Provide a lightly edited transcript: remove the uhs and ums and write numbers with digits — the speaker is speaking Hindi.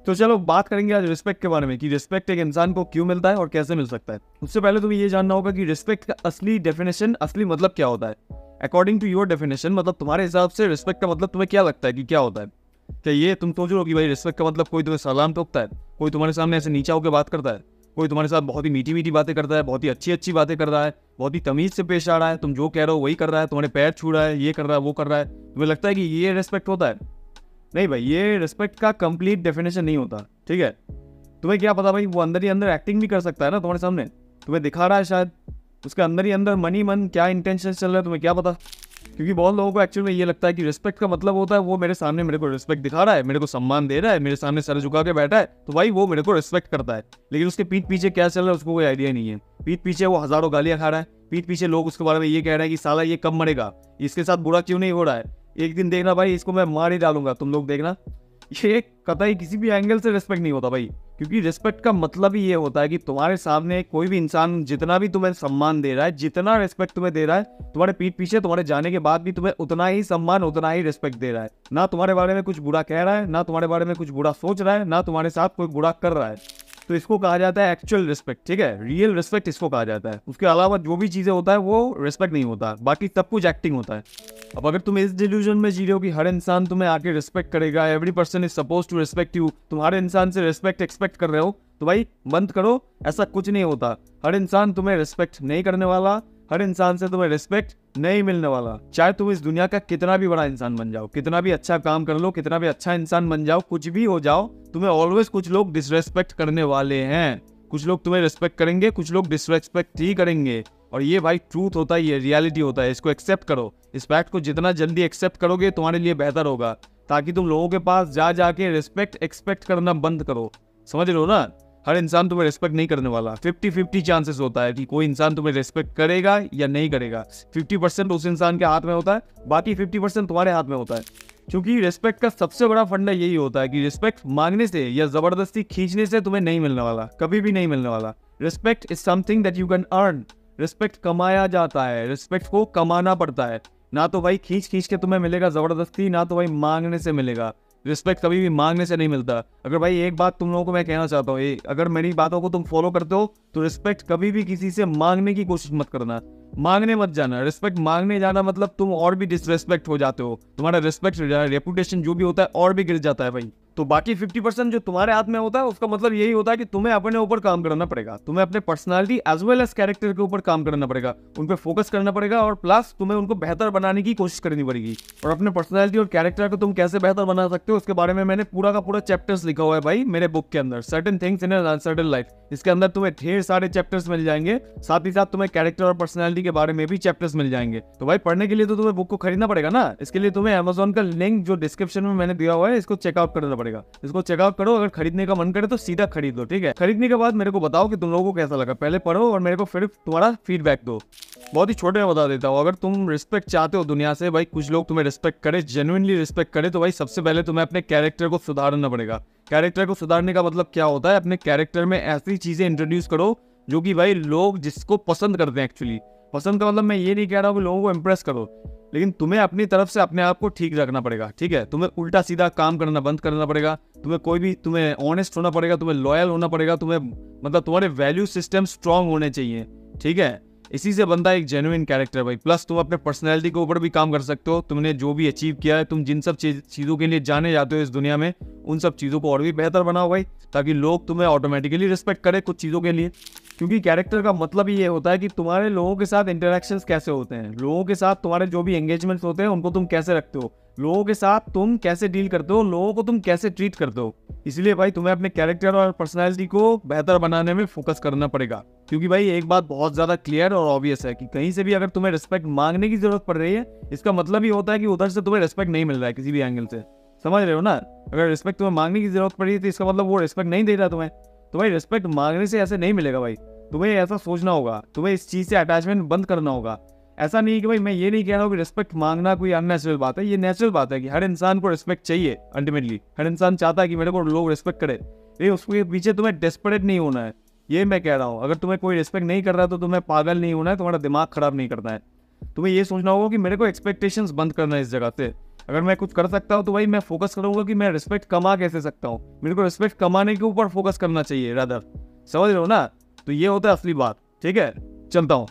तो चलो बात करेंगे आज रिस्पेक्ट के बारे में कि रिस्पेक्ट एक इंसान को क्यों मिलता है और कैसे मिल सकता है। उससे पहले तुम्हें ये जानना होगा कि रिस्पेक्ट का असली डेफिनेशन, असली मतलब क्या होता है। अकॉर्डिंग टू योर डेफिनेशन, मतलब तुम्हारे हिसाब से रिस्पेक्ट का मतलब तुम्हें क्या लगता है कि क्या होता है। क्या ये तुम सोच रहे हो कि भाई रिस्पेक्ट का मतलब कोई तुम्हें सलाम ठोकता है, कोई तुम्हारे सामने ऐसे नीचा होकर बात करता है, कोई तुम्हारे साथ बहुत ही मीठी मीठी बातें करता है, बहुत ही अच्छी अच्छी बातें कर रहा है, बहुत ही तमीज से पेश आ रहा है, तुम जो कह रहे हो वही कर रहा है, तुम्हारे पैर छू रहा है, ये कर रहा है, वो कर रहा है, तुम्हें लगता है कि ये रिस्पेक्ट होता है? नहीं भाई, ये रिस्पेक्ट का कंप्लीट डेफिनेशन नहीं होता। ठीक है, तुम्हें क्या पता भाई, वो अंदर ही अंदर एक्टिंग भी कर सकता है ना तुम्हारे सामने, तुम्हें दिखा रहा है शायद, उसके अंदर ही अंदर मन ही मन क्या इंटेंशन चल रहा है तुम्हें क्या पता। क्योंकि बहुत लोगों को एक्चुअल में ये लगता है कि रिस्पेक्ट का मतलब होता है वो मेरे सामने मेरे को रिस्पेक्ट दिखा रहा है, मेरे को सम्मान दे रहा है, मेरे सामने सर झुका के बैठा है, तो भाई वो मेरे को रिस्पेक्ट करता है। लेकिन उसके पीठ पीछे क्या चल रहा है उसको कोई आइडिया नहीं है। पीठ पीछे वो हजारों गालियां खा रहा है, पीठ पीछे लोग उसके बारे में ये कह रहे हैं कि साला ये कब मरेगा, इसके साथ बुरा क्यों नहीं हो रहा है, एक दिन देखना भाई इसको मैं मार ही डालूंगा, तुम लोग देखना। ये कतई किसी भी एंगल से रिस्पेक्ट नहीं होता भाई। क्योंकि रिस्पेक्ट का मतलब ही ये होता है कि तुम्हारे सामने कोई भी इंसान जितना भी तुम्हें सम्मान दे रहा है, जितना रिस्पेक्ट तुम्हें दे रहा है, तुम्हारे पीठ पीछे तुम्हारे जाने के बाद भी तुम्हें उतना ही सम्मान, उतना ही रिस्पेक्ट दे रहा है। ना तुम्हारे बारे में कुछ बुरा कह रहा है, ना तुम्हारे बारे में कुछ बुरा सोच रहा है, ना तुम्हारे साथ कोई बुरा कर रहा है। तो इसको कहा जाता है एक्चुअल रिस्पेक्ट। ठीक है, रियल रिस्पेक्ट इसको कहा जाता है। उसके अलावा जो भी चीजें होता है वो रिस्पेक्ट नहीं होता, बाकी सब कुछ एक्टिंग होता है। अब अगर तुम इस डिल्यूजन में जी रहे हो कि हर इंसान तुम्हें आके रिस्पेक्ट करेगा, every person is suppose to respect you, तुम्हारे इंसान से रिस्पेक्ट एक्सपेक्ट कर रहे हो, तो भाई बंद करो, ऐसा कुछ नहीं होता। हर इंसान तुम्हें रिस्पेक्ट नहीं करने वाला, हर इंसान से तुम्हें रिस्पेक्ट नहीं मिलने वाला। चाहे तुम इस दुनिया का कितना भी बड़ा इंसान बन जाओ, कितना भी अच्छा काम कर लो, कितना भी अच्छा इंसान बन जाओ, कुछ भी हो जाओ, तुम्हें ऑलवेज कुछ लोग डिसरेस्पेक्ट करने वाले हैं। कुछ लोग तुम्हें रिस्पेक्ट करेंगे, कुछ लोग डिसरेस्पेक्ट ही करेंगे। और ये भाई ट्रूथ होता है, ये रियलिटी होता है, इसको एक्सेप्ट करो। इस फैक्ट को जितना जल्दी एक्सेप्ट करोगे तुम्हारे लिए बेहतर होगा, ताकि तुम लोगों के पास जा जाके रिस्पेक्ट एक्सपेक्ट करना बंद करो। समझ रहे हो ना? हर इंसान तुम्हें रिस्पेक्ट नहीं करने वाला। 50-50 चांसेस होता है कि कोई इंसान तुम्हें रिस्पेक्ट करेगा या नहीं करेगा। 50% उस इंसान के हाथ में होता है, बाकी 50% तुम्हारे हाथ में होता है। क्योंकि रिस्पेक्ट का सबसे बड़ा फंडा यही होता है कि रिस्पेक्ट मांगने से या जबरदस्ती खींचने से तुम्हें नहीं मिलने वाला, कभी भी नहीं मिलने वाला। Respect is something that you can earn. Respect कमाया जाता है, रिस्पेक्ट को कमाना पड़ता है। ना तो भाई खींच खींच के तुम्हें मिलेगा जबरदस्ती, ना तो भाई मांगने से मिलेगा। रिस्पेक्ट कभी भी मांगने से नहीं मिलता। अगर भाई एक बात तुम लोगों को मैं कहना चाहता हूँ, अगर मेरी बातों को तुम फॉलो करते हो तो रिस्पेक्ट कभी भी किसी से मांगने की कोशिश मत करना, मांगने मत जाना। रिस्पेक्ट मांगने जाना मतलब तुम और भी डिसरेस्पेक्ट हो जाते हो, तुम्हारा रिस्पेक्ट, रेपुटेशन जो भी होता है और भी गिर जाता है भाई। तो बाकी 50% जो तुम्हारे हाथ में होता है उसका मतलब यही होता है कि तुम्हें अपने ऊपर काम करना पड़ेगा, तुम्हें अपने personality as well as character के ऊपर काम करना पड़ेगा, उन पर फोकस करना पड़ेगा, और प्लस तुम्हें उनको बेहतर बनाने की कोशिश करनी पड़ेगी। और अपने पर्सनालिटी और कैरेक्टर को तुम कैसे बेहतर बना सकते हो उसके बारे में मैंने पूरा का पूरा चैप्टर्स लिखा हुआ है भाई मेरे बुक के अंदर, certain things in uncertain life. इसके अंदर तुम्हें ढेर सारे चैप्टर्स मिल जाएंगे, साथ ही साथ तुम्हें कैरेक्टर और पर्सनालिटी के बारे में भी चैप्टर्स मिल जाएंगे। तो भाई पढ़ने के लिए तो तुम्हें बुक को खरीदना पड़ेगा ना। इसके लिए तुम्हें अमेजोन का लिंक जो डिस्क्रिप्शन में मैंने दिया हुआ है, इसको चेकआउट करना पड़ेगा। इसको चेकआउट करो, अगर खरीदने का मन करे तो सीधा खरीद लो। ठीक है, खरीदने के बाद मेरे को बताओ कि तुम लोगों को कैसा लगा। पहले पढ़ो और मेरे को फिर तुम्हारा फीडबैक दो। बहुत ही छोटे में बता देता हूँ, अगर तुम रिस्पेक्ट चाहते हो दुनिया से, भाई कुछ लोग तुम्हें रिस्पेक्ट करे, जेन्युइनली रिस्पेक्ट करे, तो भाई सबसे पहले तुम्हें अपने कैरेक्टर को सुधारना पड़ेगा। कैरेक्टर को सुधारने का मतलब क्या होता है? अपने कैरेक्टर में ऐसी चीजें इंट्रोड्यूस करो जो कि भाई लोग जिसको पसंद करते हैं। एक्चुअली पसंद का मतलब मैं ये नहीं कह रहा हूँ कि लोगों को इंप्रेस करो, लेकिन तुम्हें अपनी तरफ से अपने आप को ठीक रखना पड़ेगा। ठीक है, तुम्हें उल्टा सीधा काम करना बंद करना पड़ेगा, तुम्हें ऑनेस्ट होना पड़ेगा, तुम्हें लॉयल होना पड़ेगा, तुम्हें मतलब तुम्हारे वैल्यू सिस्टम स्ट्रांग होने चाहिए। ठीक है, इसी से बनता है एक जेन्युइन कैरेक्टर भाई। प्लस तुम अपने पर्सनैलिटी के ऊपर भी काम कर सकते हो। तुमने जो भी अचीव किया है, तुम जिन सब चीज़ों के लिए जाने जाते हो इस दुनिया में, उन सब चीज़ों को और भी बेहतर बनाओ भाई, ताकि लोग तुम्हें ऑटोमेटिकली रिस्पेक्ट करें कुछ चीज़ों के लिए। क्योंकि कैरेक्टर का मतलब ही ये होता है कि तुम्हारे लोगों के साथ इंटरेक्शंस कैसे होते हैं, लोगों के साथ तुम्हारे जो भी एंगेजमेंट्स होते हैं उनको तुम कैसे रखते हो, लोगों के साथ तुम कैसे डील करते हो, लोगों को तुम कैसे ट्रीट करते हो। इसलिए भाई तुम्हें अपने कैरेक्टर और पर्सनैलिटी को बेहतर बनाने में फोकस करना पड़ेगा। क्योंकि भाई एक बात बहुत ज्यादा क्लियर और ऑब्वियस है कि कहीं से भी अगर तुम्हें रिस्पेक्ट मांगने की जरूरत पड़ रही है, इसका मतलब ही होता है कि उधर से तुम्हें रिस्पेक्ट नहीं मिल रहा है किसी भी एंगल से। समझ रहे हो ना? अगर रिस्पेक्ट तुम्हें मांगने की जरूरत पड़ी है तो इसका मतलब वो रिस्पेक्ट नहीं दे रहा तुम्हें। तो भाई रिस्पेक्ट मांगने से ऐसे नहीं मिलेगा भाई, तुम्हें ऐसा सोचना होगा, तुम्हें इस चीज से अटैचमेंट बंद करना होगा। ऐसा नहीं कि भाई मैं ये नहीं कह रहा हूँ कि रिस्पेक्ट मांगना कोई अननेचुरल बात है, ये नेचुरल बात है कि हर इंसान को रिस्पेक्ट चाहिए। अल्टीमेटली हर इंसान चाहता है कि मेरे को लोग रिस्पेक्ट करे, लेकिन उसके पीछे तुम्हें डेस्परेट नहीं होना है, ये मैं कह रहा हूँ। अगर तुम्हें कोई रिस्पेक्ट नहीं कर रहा तो तुम्हें पागल नहीं होना है, तुम्हारा दिमाग खराब नहीं करना है। तुम्हें ये सोचना होगा कि मेरे को एक्सपेक्टेशंस बंद करना है इस जगह से। अगर मैं कुछ कर सकता हूँ तो भाई मैं फोकस करूंगा कि मैं रिस्पेक्ट कमा कैसे सकता हूँ, मेरे को रिस्पेक्ट कमाने के ऊपर फोकस करना चाहिए रादर। समझ रहे हो ना? तो ये होता है असली बात। ठीक है, चलता हूँ।